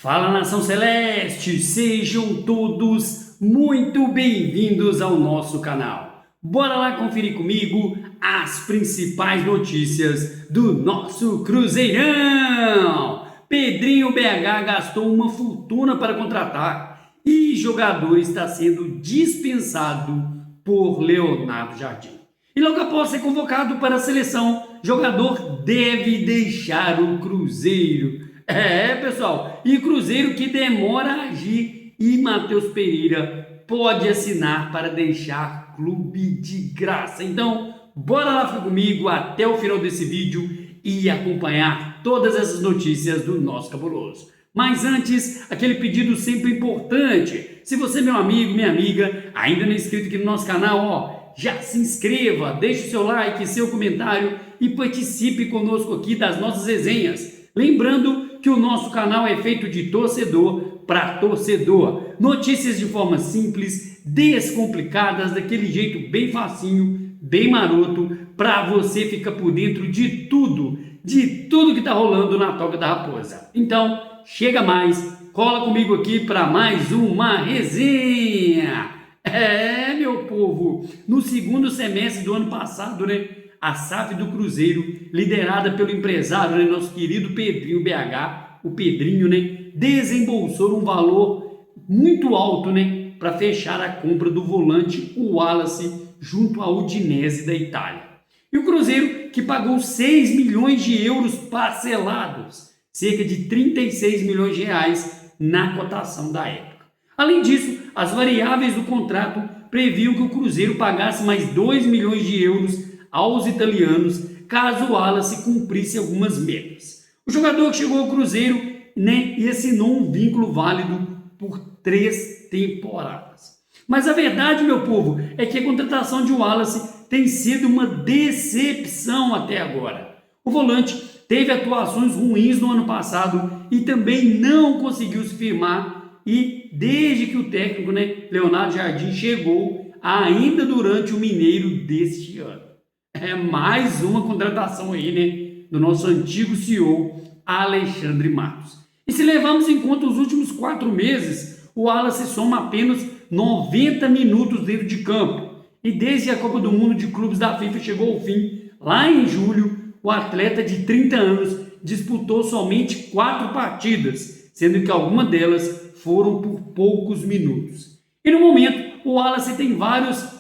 Fala, Nação Celeste, sejam todos muito bem-vindos ao nosso canal. Bora lá conferir comigo as principais notícias do nosso Cruzeirão. Pedrinho BH gastou uma fortuna para contratar e jogador está sendo dispensado por Leonardo Jardim. E logo após ser convocado para a seleção, jogador deve deixar o Cruzeiro. Pessoal, e Cruzeiro que demora a agir e Matheus Pereira pode assinar para deixar clube de graça. Então, bora lá ficar comigo até o final desse vídeo e acompanhar todas essas notícias do nosso cabuloso. Mas antes, aquele pedido sempre importante. Se você, meu amigo, minha amiga, ainda não é inscrito aqui no nosso canal, já se inscreva, deixe o seu like, seu comentário e participe conosco aqui das nossas resenhas. Lembrando que o nosso canal é feito de torcedor para torcedor. Notícias de forma simples, descomplicadas, daquele jeito bem facinho, bem maroto, para você ficar por dentro de tudo que está rolando na Toca da Raposa. Então, chega mais, cola comigo aqui para mais uma resenha. Meu povo, no segundo semestre do ano passado, a SAF do Cruzeiro, liderada pelo empresário, nosso querido Pedrinho BH, o Pedrinho, desembolsou um valor muito alto, para fechar a compra do volante Wallace junto à Udinese da Itália. E o Cruzeiro, que pagou 6 milhões de euros parcelados, cerca de 36 milhões de reais na cotação da época. Além disso, as variáveis do contrato previam que o Cruzeiro pagasse mais 2 milhões de euros aos italianos, caso o Wallace cumprisse algumas metas. O jogador que chegou ao Cruzeiro, e assinou um vínculo válido por 3 temporadas. Mas a verdade, meu povo, é que a contratação de Wallace tem sido uma decepção até agora. O volante teve atuações ruins no ano passado e também não conseguiu se firmar, e desde que o técnico, Leonardo Jardim, chegou, ainda durante o Mineiro deste ano. É mais uma contratação aí, do nosso antigo CEO, Alexandre Matos. E se levarmos em conta os últimos 4 meses, o Wallace soma apenas 90 minutos dentro de campo. E desde a Copa do Mundo de Clubes da FIFA chegou ao fim, lá em julho, o atleta de 30 anos disputou somente 4 partidas, sendo que algumas delas foram por poucos minutos. E no momento, o Wallace tem vários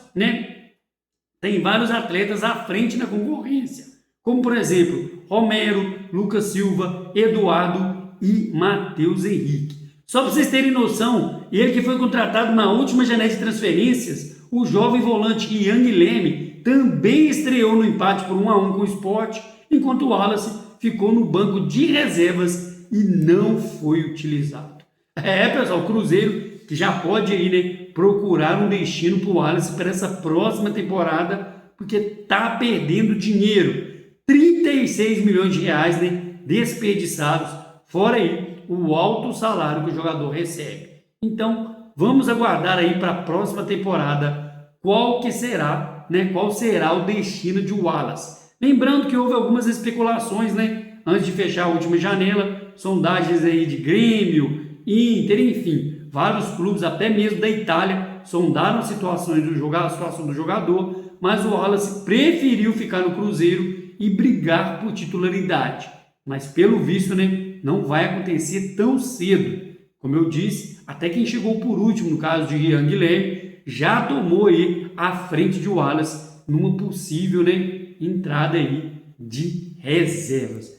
atletas à frente na concorrência, como por exemplo, Romero, Lucas Silva, Eduardo e Matheus Henrique. Só para vocês terem noção, ele que foi contratado na última janela de transferências, o jovem volante Ian Guilherme também estreou no empate por 1-1 com o Sport, enquanto o Wallace ficou no banco de reservas e não foi utilizado. Pessoal, o Cruzeiro que já pode aí, procurar um destino para o Wallace para essa próxima temporada, porque está perdendo dinheiro. 36 milhões de reais, desperdiçados, fora aí o alto salário que o jogador recebe. Então, vamos aguardar aí para a próxima temporada qual será o destino de Wallace. Lembrando que houve algumas especulações, antes de fechar a última janela, sondagens aí de Grêmio, Inter, enfim, vários clubes, até mesmo da Itália, sondaram a situação do jogador, mas o Wallace preferiu ficar no Cruzeiro e brigar por titularidade. Mas pelo visto, não vai acontecer tão cedo. Como eu disse, até quem chegou por último, no caso de Ian Guilherme, já tomou aí a frente de Wallace numa possível entrada aí de reservas.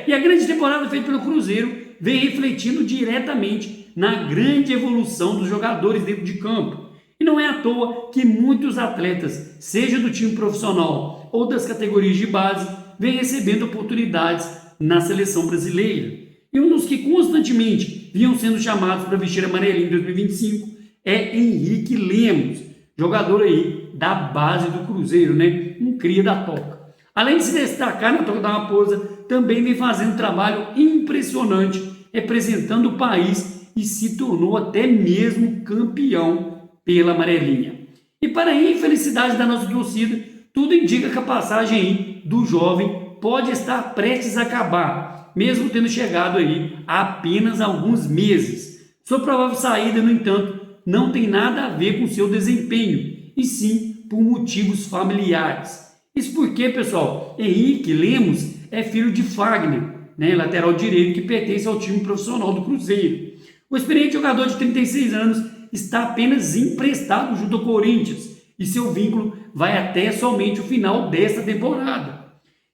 E a grande temporada feita pelo Cruzeiro vem refletindo diretamente na grande evolução dos jogadores dentro de campo. E não é à toa que muitos atletas, seja do time profissional ou das categorias de base, vêm recebendo oportunidades na seleção brasileira. E um dos que constantemente vinham sendo chamados para vestir amarelinho em 2025 é Henrique Lemos, jogador aí da base do Cruzeiro, um cria da Toca. Além de se destacar na Toca da Raposa, também vem fazendo um trabalho impressionante, representando o país e se tornou até mesmo campeão pela amarelinha. E para a infelicidade da nossa torcida, tudo indica que a passagem aí do jovem pode estar prestes a acabar, mesmo tendo chegado aí há apenas alguns meses. Sua provável saída, no entanto, não tem nada a ver com seu desempenho, e sim por motivos familiares. Isso porque, pessoal, Henrique Lemos é filho de Fagner, né, lateral direito que pertence ao time profissional do Cruzeiro. O experiente jogador de 36 anos está apenas emprestado junto ao Corinthians e seu vínculo vai até somente o final desta temporada.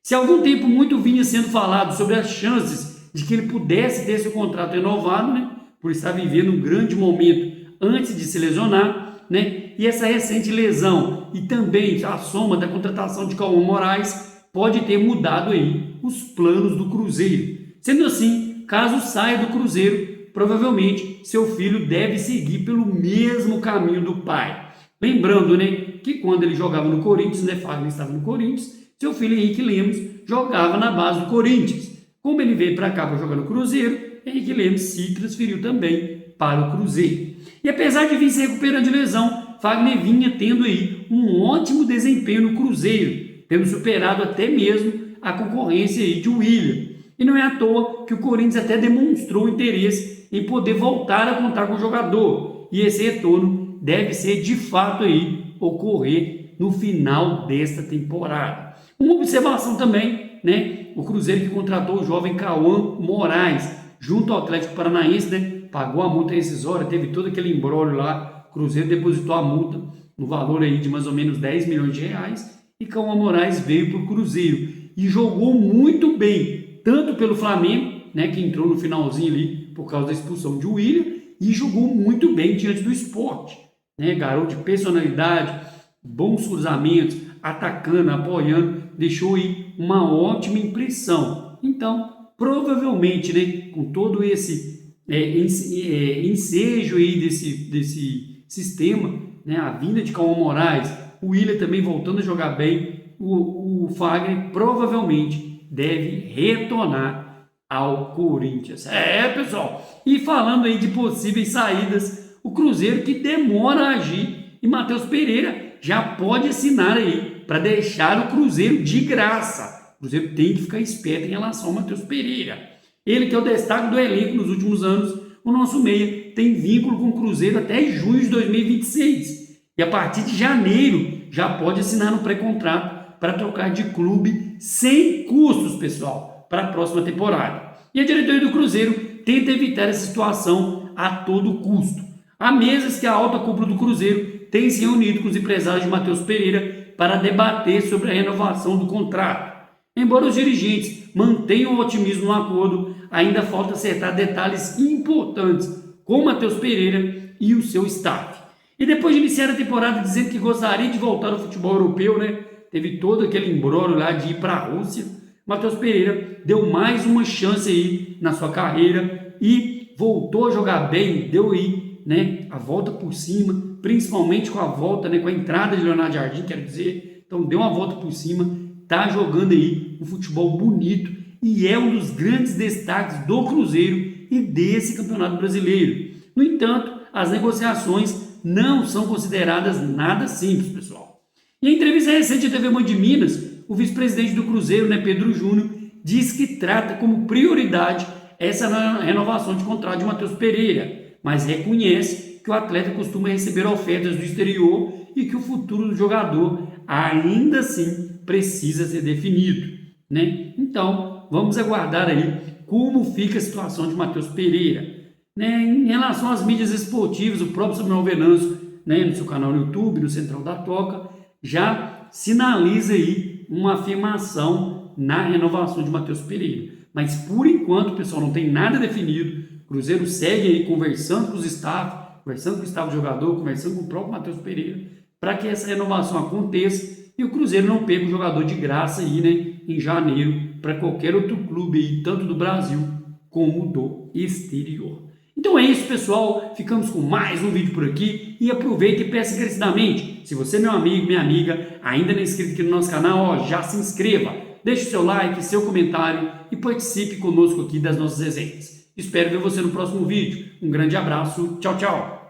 Se há algum tempo muito vinha sendo falado sobre as chances de que ele pudesse ter seu contrato renovado, né, por estar vivendo um grande momento antes de se lesionar, né, e essa recente lesão e também a soma da contratação de Cauã Moraes pode ter mudado aí os planos do Cruzeiro. Sendo assim, caso saia do Cruzeiro, provavelmente seu filho deve seguir pelo mesmo caminho do pai. Lembrando, né, que quando ele jogava no Corinthians, né, Fagner estava no Corinthians, seu filho Henrique Lemos jogava na base do Corinthians. Como ele veio para cá para jogar no Cruzeiro, Henrique Lemos se transferiu também para o Cruzeiro. E apesar de vir se recuperando de lesão, Fagner vinha tendo aí um ótimo desempenho no Cruzeiro, tendo superado até mesmo a concorrência aí de William. E não é à toa que o Corinthians até demonstrou interesse em poder voltar a contar com o jogador. E esse retorno deve ser de fato aí ocorrer no final desta temporada. Uma observação também, né? O Cruzeiro que contratou o jovem Cauã Moraes junto ao Atlético Paranaense, né? Pagou a multa rescisória, teve todo aquele imbróglio lá. O Cruzeiro depositou a multa no valor aí de mais ou menos 10 milhões de reais e Cauã Moraes veio para o Cruzeiro e jogou muito bem, tanto pelo Flamengo, né, que entrou no finalzinho ali por causa da expulsão de William, e jogou muito bem diante do Sport, né, garoto de personalidade, bons cruzamentos, atacando, apoiando, deixou aí uma ótima impressão. Então, provavelmente, né, com todo esse ensejo aí desse sistema, né, a vinda de Cauã Moraes, o William também voltando a jogar bem, o Fagner provavelmente deve retornar ao Corinthians. Pessoal, e falando aí de possíveis saídas, o Cruzeiro que demora a agir e Matheus Pereira já pode assinar aí para deixar o Cruzeiro de graça. O Cruzeiro tem que ficar esperto em relação ao Matheus Pereira. Ele que é o destaque do elenco nos últimos anos, o nosso meia tem vínculo com o Cruzeiro até junho de 2026. E a partir de janeiro já pode assinar no pré-contrato para trocar de clube sem custos, pessoal, para a próxima temporada. E a diretoria do Cruzeiro tenta evitar essa situação a todo custo. Há meses que a alta cúpula do Cruzeiro tem se reunido com os empresários de Matheus Pereira para debater sobre a renovação do contrato. Embora os dirigentes mantenham o otimismo no acordo, ainda falta acertar detalhes importantes com Matheus Pereira e o seu staff. E depois de iniciar a temporada dizendo que gostaria de voltar ao futebol europeu, né? Teve todo aquele imbróglio lá de ir para a Rússia. Matheus Pereira deu mais uma chance aí na sua carreira e voltou a jogar bem, deu aí, né, a volta por cima, principalmente com a volta, né, com a entrada de Leonardo Jardim, quero dizer. Então deu uma volta por cima, tá jogando aí um futebol bonito e é um dos grandes destaques do Cruzeiro e desse Campeonato Brasileiro. No entanto, as negociações não são consideradas nada simples, pessoal. Em entrevista recente à TV Mãe de Minas, o vice-presidente do Cruzeiro, né, Pedro Júnior, diz que trata como prioridade essa renovação de contrato de Matheus Pereira, mas reconhece que o atleta costuma receber ofertas do exterior e que o futuro do jogador ainda assim precisa ser definido, né? Então, vamos aguardar aí como fica a situação de Matheus Pereira, né? Em relação às mídias esportivas, o próprio Samuel Venâncio, né, no seu canal no YouTube, no Central da Toca, já sinaliza aí uma afirmação na renovação de Matheus Pereira. Mas por enquanto, pessoal, não tem nada definido. O Cruzeiro segue aí conversando com os staff, conversando com o staff do jogador, conversando com o próprio Matheus Pereira, para que essa renovação aconteça e o Cruzeiro não perca o jogador de graça aí, né, em janeiro, para qualquer outro clube aí, tanto do Brasil como do exterior. Então é isso, pessoal, ficamos com mais um vídeo por aqui e aproveita e peça encarecidamente, se você, meu amigo, minha amiga, ainda não é inscrito aqui no nosso canal, já se inscreva, deixe seu like, seu comentário e participe conosco aqui das nossas resenhas. Espero ver você no próximo vídeo. Um grande abraço, tchau, tchau!